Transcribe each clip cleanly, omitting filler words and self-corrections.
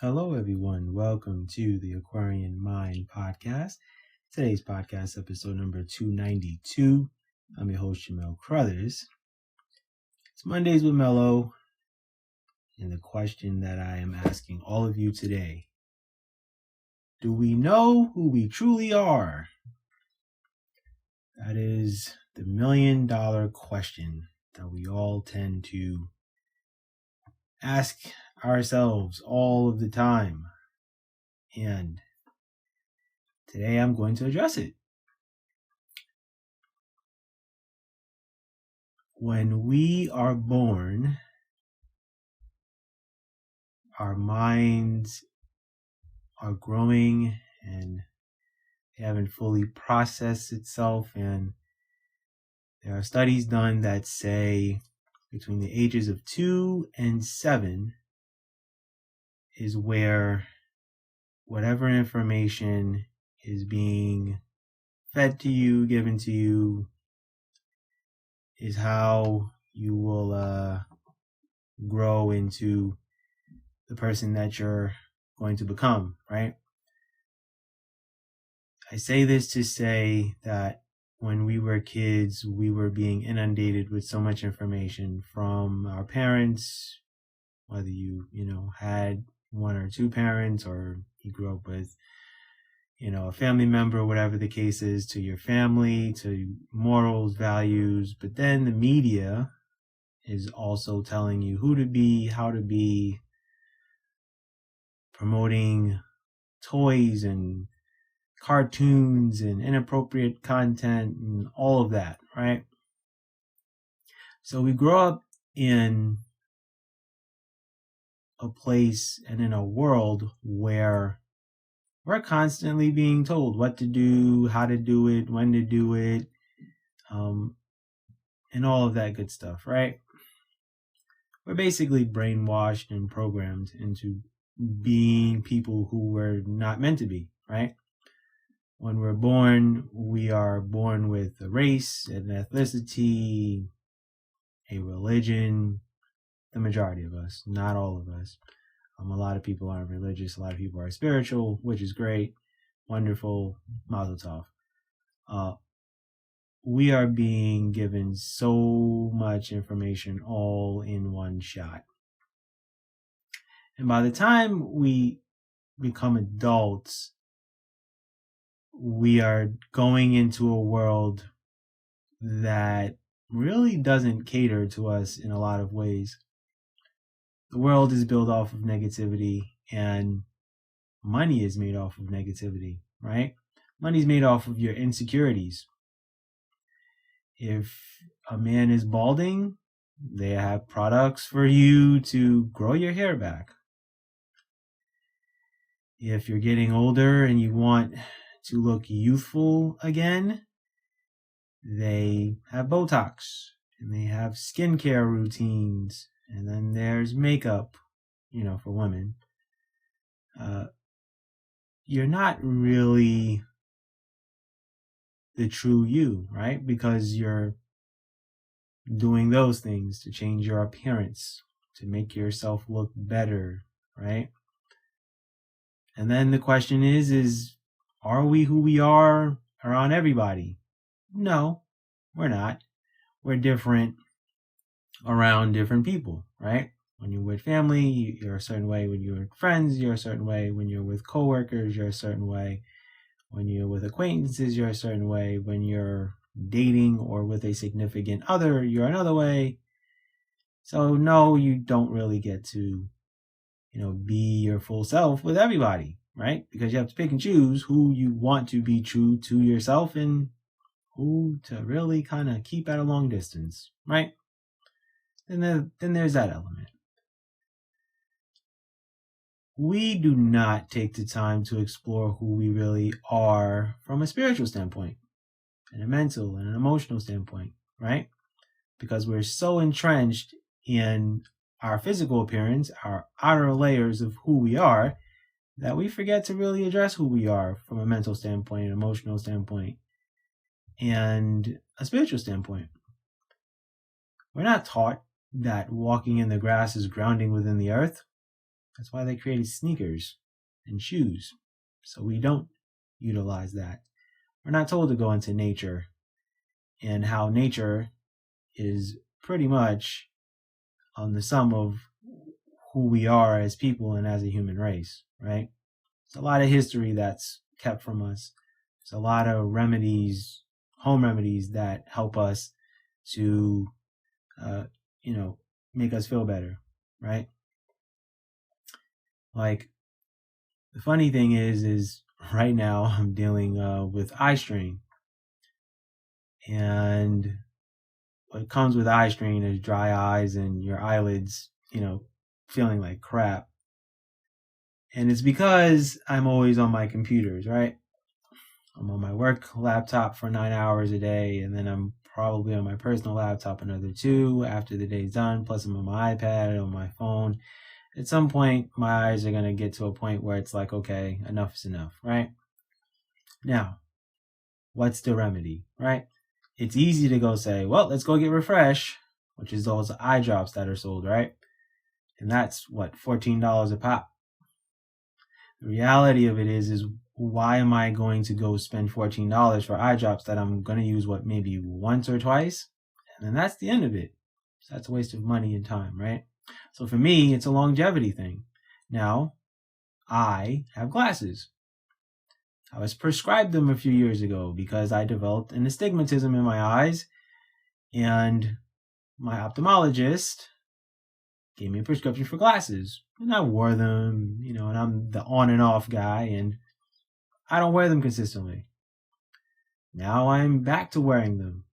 Hello, everyone. Welcome to the Aquarian Mind Podcast. Today's podcast, episode number 292. I'm your host, Jamel Crothers. It's Mondays with Mello, and the question that I am asking all of you today: do we know who we truly are? That is the $1,000,000 question that we all tend to ask ourselves all of the time. And today I'm going to address it. When we are born, our minds are growing and they haven't fully processed itself. And there are studies done that say between the ages of 2 and 7 is where whatever information is being fed to you, given to you, is how you will grow into the person that you're going to become, right? I say this to say that when we were kids, we were being inundated with so much information from our parents, whether you had one or two parents or you grew up with, a family member, whatever the case is, to your family, to morals, values. But then the media is also telling you who to be, how to be, promoting toys and cartoons and inappropriate content and all of that, right? So we grow up in a place and in a world where we're constantly being told what to do, how to do it, when to do it, and all of that good stuff, right? We're basically brainwashed and programmed into being people who we're not meant to be, right? When we're born, we are born with a race, an ethnicity, a religion. The majority of us, not all of us. A lot of people aren't religious. A lot of people are spiritual, which is great, wonderful, mazel tov. We are being given so much information all in one shot. And by the time we become adults, we are going into a world that really doesn't cater to us in a lot of ways. The world is built off of negativity, and money is made off of negativity, right? Money's made off of your insecurities. If a man is balding, they have products for you to grow your hair back. If you're getting older and you want to look youthful again, they have Botox and they have skincare routines, and then there's makeup, for women. You're not really the true you, right? Because you're doing those things to change your appearance, to make yourself look better, right? And then the question is are we who we are around everybody? No, we're not. We're different around different people, right? When you're with family, you're a certain way. When you're with friends, you're a certain way. When you're with coworkers, you're a certain way. When you're with acquaintances, you're a certain way. When you're dating or with a significant other, you're another way. So no, you don't really get to, be your full self with everybody, right? Because you have to pick and choose who you want to be true to yourself and who to really kind of keep at a long distance, right? And then there's that element. We do not take the time to explore who we really are from a spiritual standpoint, and a mental and an emotional standpoint, right? Because we're so entrenched in our physical appearance, our outer layers of who we are, that we forget to really address who we are from a mental standpoint, an emotional standpoint, and a spiritual standpoint. We're not taught that walking in the grass is grounding within the earth. That's why they created sneakers and shoes. So we don't utilize that. We're not told to go into nature and how nature is pretty much the sum of who we are as people and as a human race, right? There's a lot of history that's kept from us. There's a lot of remedies, home remedies that help us to, make us feel better, right? Like, the funny thing is right now I'm dealing with eye strain. And what comes with eye strain is dry eyes and your eyelids, feeling like crap. And it's because I'm always on my computers, right? I'm on my work laptop for 9 hours a day, and then I'm probably on my personal laptop another 2 after the day's done, plus I'm on my iPad, on my phone. At some point, my eyes are going to get to a point where it's like, okay, enough is enough, right? Now, what's the remedy, right? It's easy to go say, well, let's go get Refresh, which is those eye drops that are sold, right? And that's what, $14 a pop. The reality of it is why am I going to go spend $14 for eye drops that I'm going to use maybe once or twice? And then that's the end of it. So that's a waste of money and time, right? So for me, it's a longevity thing. Now, I have glasses. I was prescribed them a few years ago because I developed an astigmatism in my eyes, and my ophthalmologist gave me a prescription for glasses. And I wore them, and I'm the on and off guy, and I don't wear them consistently. Now I'm back to wearing them.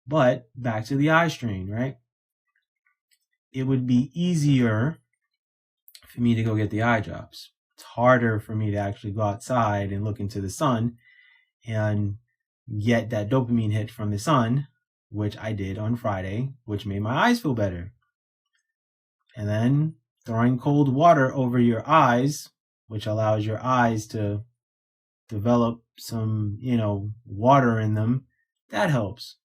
But back to the eye strain, right? It would be easier for me to go get the eye drops. It's harder for me to actually go outside and look into the sun and get that dopamine hit from the sun, which I did on Friday, which made my eyes feel better. And then throwing cold water over your eyes, which allows your eyes to develop some, water in them, that helps.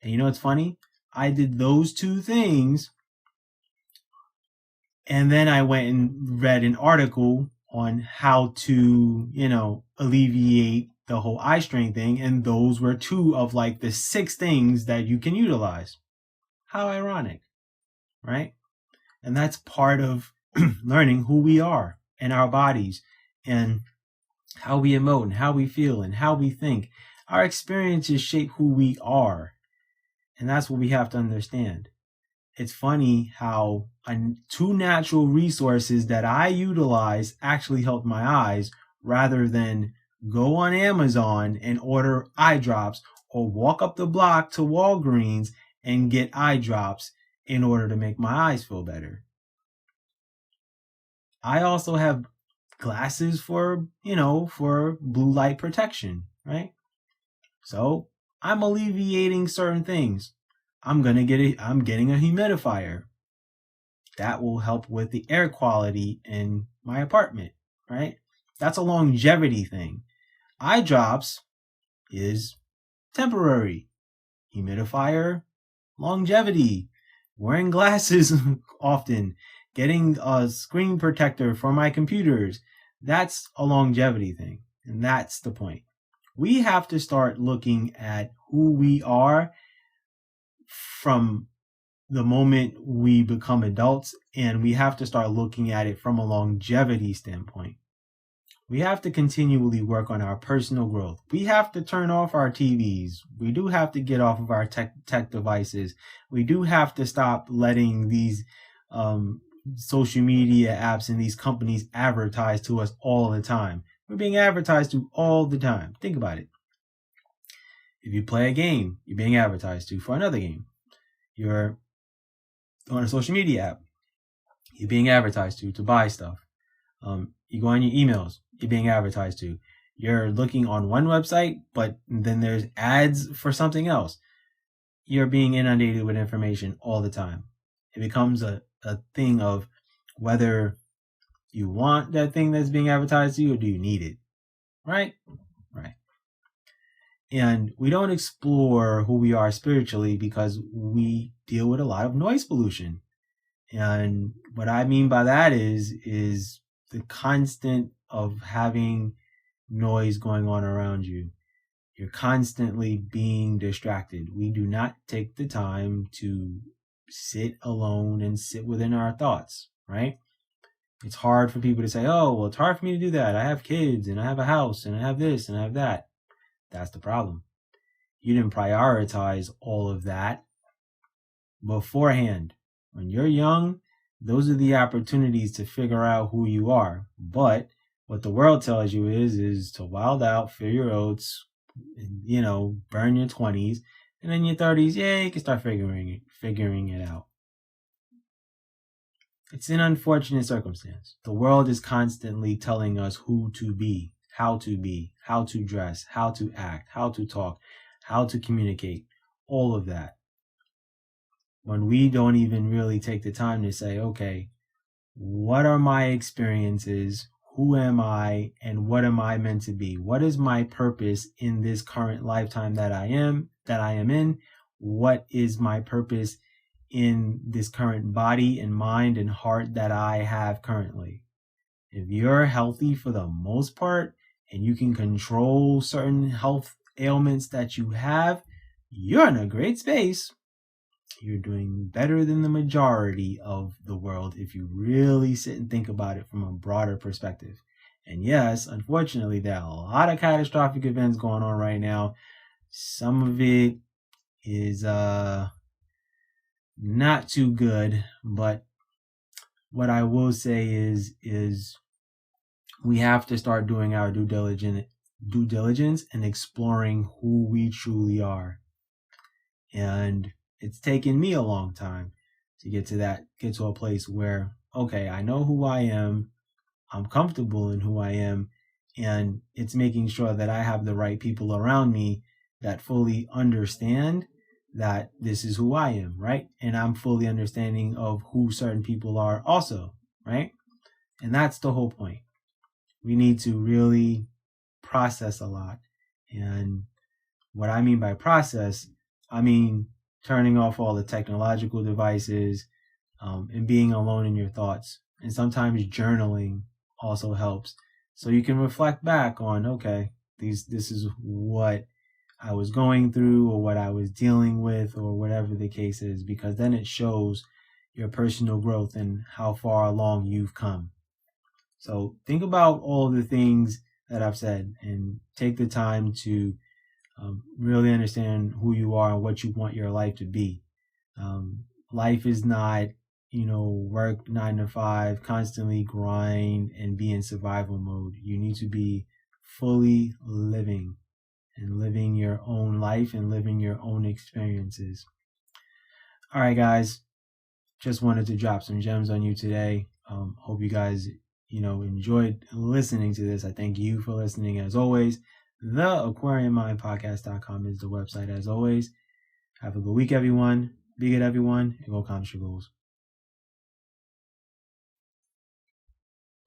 And it's funny? I did those 2 things, and then I went and read an article on how to, alleviate the whole eye strain thing, and those were 2 of like the 6 things that you can utilize. How ironic, right? And that's part of learning who we are and our bodies and how we emote and how we feel and how we think. Our experiences shape who we are. And that's what we have to understand. It's funny how 2 natural resources that I utilize actually help my eyes, rather than go on Amazon and order eye drops or walk up the block to Walgreens and get eye drops in order to make my eyes feel better. I also have glasses for blue light protection, right? So I'm alleviating certain things. I'm getting a humidifier. That will help with the air quality in my apartment, right? That's a longevity thing. Eye drops is temporary. Humidifier, longevity. Wearing glasses often. Getting a screen protector for my computers. That's a longevity thing. And that's the point. We have to start looking at who we are from the moment we become adults, and we have to start looking at it from a longevity standpoint. We have to continually work on our personal growth. We have to turn off our TVs. We do have to get off of our tech devices. We do have to stop letting these social media apps and these companies advertise to us all the time. We're being advertised to all the time. Think about it. If you play a game, you're being advertised to for another game. You're on a social media app, you're being advertised to buy stuff. You go on your emails, you're being advertised to. You're looking on one website, but then there's ads for something else. You're being inundated with information all the time. It becomes a thing of whether you want that thing that's being advertised to you or do you need it, right? Right. And we don't explore who we are spiritually because we deal with a lot of noise pollution. And what I mean by that is the constant of having noise going on around you. You're constantly being distracted. We do not take the time to sit alone and sit within our thoughts, right? It's hard for people to say, oh, well, it's hard for me to do that. I have kids and I have a house and I have this and I have that. That's the problem. You didn't prioritize all of that beforehand. When you're young, those are the opportunities to figure out who you are. But what the world tells you is to wild out, fill your oats, burn your 20s, and then your 30s, yeah, you can start figuring it out. It's an unfortunate circumstance. The world is constantly telling us who to be, how to dress, how to act, how to talk, how to communicate, all of that. When we don't even really take the time to say, okay, what are my experiences? Who am I? And what am I meant to be? What is my purpose in this current lifetime that I am in? What is my purpose in this current body and mind and heart that I have currently? If you're healthy for the most part and you can control certain health ailments that you have, you're in a great space. You're doing better than the majority of the world if you really sit and think about it from a broader perspective. And yes, unfortunately, there are a lot of catastrophic events going on right now. Some of it is not too good, but what I will say is we have to start doing our due diligence and exploring who we truly are. And it's taken me a long time to get to a place where, okay, I know who I am, I'm comfortable in who I am, and it's making sure that I have the right people around me that fully understand that this is who I am, right? And I'm fully understanding of who certain people are also, right? And that's the whole point. We need to really process a lot. And what I mean by process, I mean turning off all the technological devices and being alone in your thoughts. And sometimes journaling also helps. So you can reflect back on, okay, this is what I was going through or what I was dealing with or whatever the case is, because then it shows your personal growth and how far along you've come. So think about all the things that I've said and take the time to really understand who you are and what you want your life to be. Life is not, work 9 to 5, constantly grind and be in survival mode. You need to be fully living and living your own life and living your own experiences. All right, guys, just wanted to drop some gems on you today. Hope you guys, enjoyed listening to this. I thank you for listening as always. TheAquariumMindPodcast.com is the website as always. Have a good week, everyone. Be good, everyone, and go accomplish your goals.